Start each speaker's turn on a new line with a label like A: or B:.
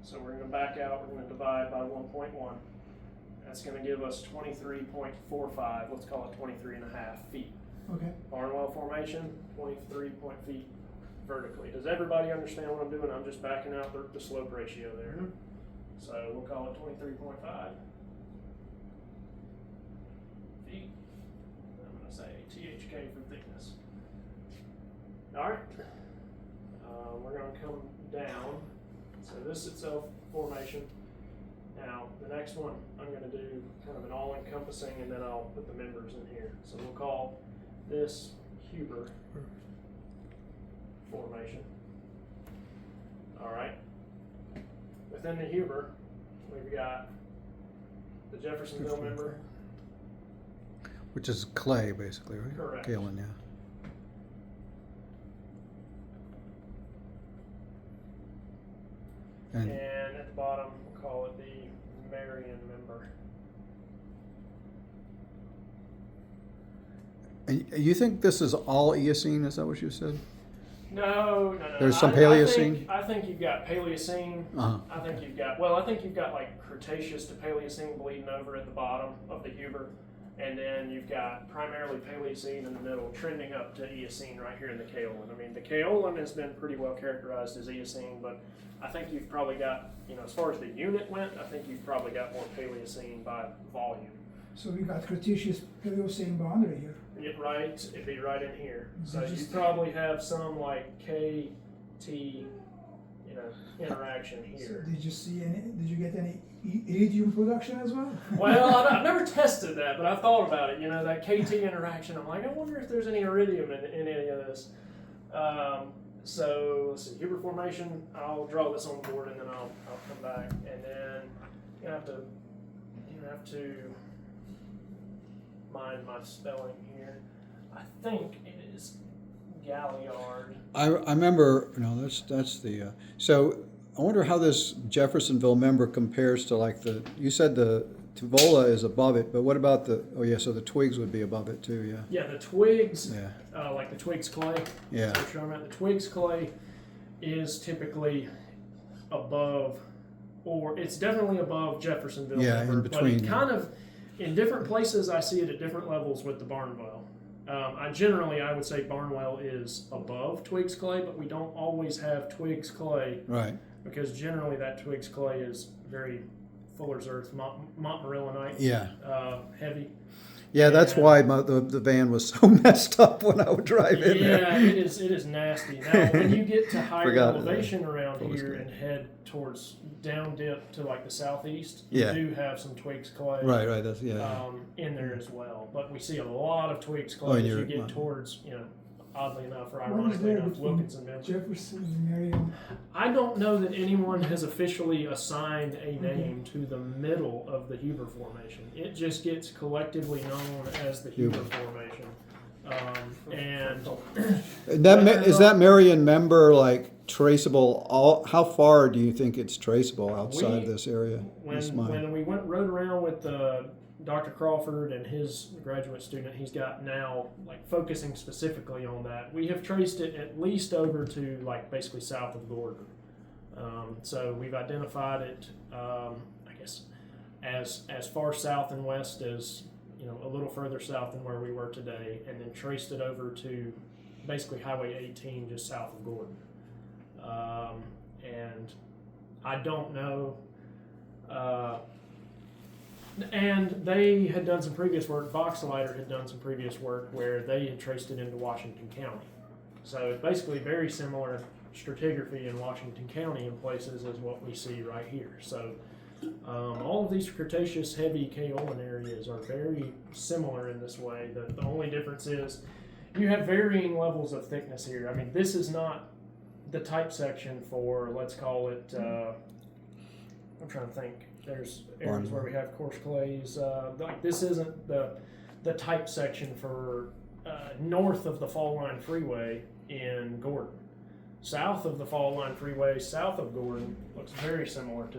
A: So we're going to back out, we're going to divide by 1.1. That's going to give us 23.45, let's call it 23.5 feet.
B: Okay.
A: Barnwell formation, 23 feet vertically. Does everybody understand what I'm doing? I'm just backing out the slope ratio there.
B: Mm-hmm.
A: So we'll call it 23.5 feet. I'm going to say THK for thickness. All right. We're going to come down. So this itself, formation. Now, the next one, I'm going to do kind of an all-encompassing, and then I'll put the members in here. So we'll call this Huber formation. All right. Within the Huber, we've got the Jeffersonville member.
C: Which is clay, basically, right?
A: Correct.
C: Kaolin, yeah.
A: And at the bottom, we'll call it the Marion member.
C: And you think this is all Eocene? Is that what you said?
A: No.
C: There's some Paleocene?
A: I think you've got Paleocene.
C: Uh-huh.
A: I think you've got like Cretaceous to Paleocene bleeding over at the bottom of the Huber. And then you've got primarily Paleocene in the middle, trending up to Eocene right here in the Kaolin. I mean, the Kaolin has been pretty well characterized as Eocene, but I think you've probably got, as far as the unit went, I think you've probably got more Paleocene by volume.
B: So we got Cretaceous Paleocene boundary here.
A: It'd be right in here.
B: Is
A: So
B: it
A: you
B: just-
A: probably have some like KT, interaction
B: So
A: here.
B: did you get any iridium production as well?
A: Well, I've never tested that, but I've thought about it. That KT interaction. I'm like, I wonder if there's any iridium in any of this. So let's see, Huber formation. I'll draw this on the board and then I'll come back, and then you have to mind my spelling here. I think it is Galliard.
C: I remember, no, that's the, so I wonder how this Jeffersonville member compares to like you said the Tuvola is above it, but what about so the twigs would be above it too, yeah.
A: Yeah, the twigs,
C: Yeah.
A: like the twigs clay.
C: Yeah.
A: That's what you're talking about. The twigs clay is typically above, or it's definitely above Jeffersonville.
C: Yeah,
A: member,
C: in between,
A: But it kind of, in different places, I see it at different levels with the Barnwell. I would say Barnwell is above twigs clay, but we don't always have twigs clay
C: Right.
A: because generally that twigs clay is very Fuller's Earth, Montmorillonite,
C: Yeah.
A: heavy.
C: Yeah, that's
A: And-
C: why the van was so messed up when I would drive in there.
A: Yeah, it is nasty. Now, when you get to higher
C: Forgot
A: elevation around
C: what was
A: here
C: good.
A: and head towards down dip to like the southeast,
C: Yeah.
A: you do have some twigs clay
C: Right, that's, yeah.
A: in there as well. But we see a lot of twigs
C: Oh,
A: clay
C: and
A: as you
C: you're-
A: get towards, oddly enough, or
B: What is
A: ironically
B: there
A: enough,
B: between
A: Wilkinson Mill.
B: Jefferson and Marion?
A: I don't know that anyone has officially assigned a name to the middle of the Huber Formation. It just gets collectively known as the Huber
C: Huber.
A: Formation. And
C: Is that Marion member like traceable? How far do you think it's traceable outside this area?
A: when we rode around with Dr. Crawford and his graduate student, he's got now like focusing specifically on that. We have traced it at least over to like basically south of Gordon. So we've identified it, I guess, as far south and west as a little further south than where we were today, and then traced it over to basically Highway 18 just south of Gordon. And I don't know. And they had done some previous work, Voxelighter had done some previous work where they had traced it into Washington County. So it's basically very similar stratigraphy in Washington County in places as what we see right here. So all of these Cretaceous heavy kaolin areas are very similar in this way. The only difference is you have varying levels of thickness here. I mean, this is not the type section for, let's call it, I'm trying to think. There's areas where we have coarse clays. Like this isn't the type section for north of the Fall Line Freeway in Gordon. South of the Fall Line Freeway, south of Gordon, looks very similar to this.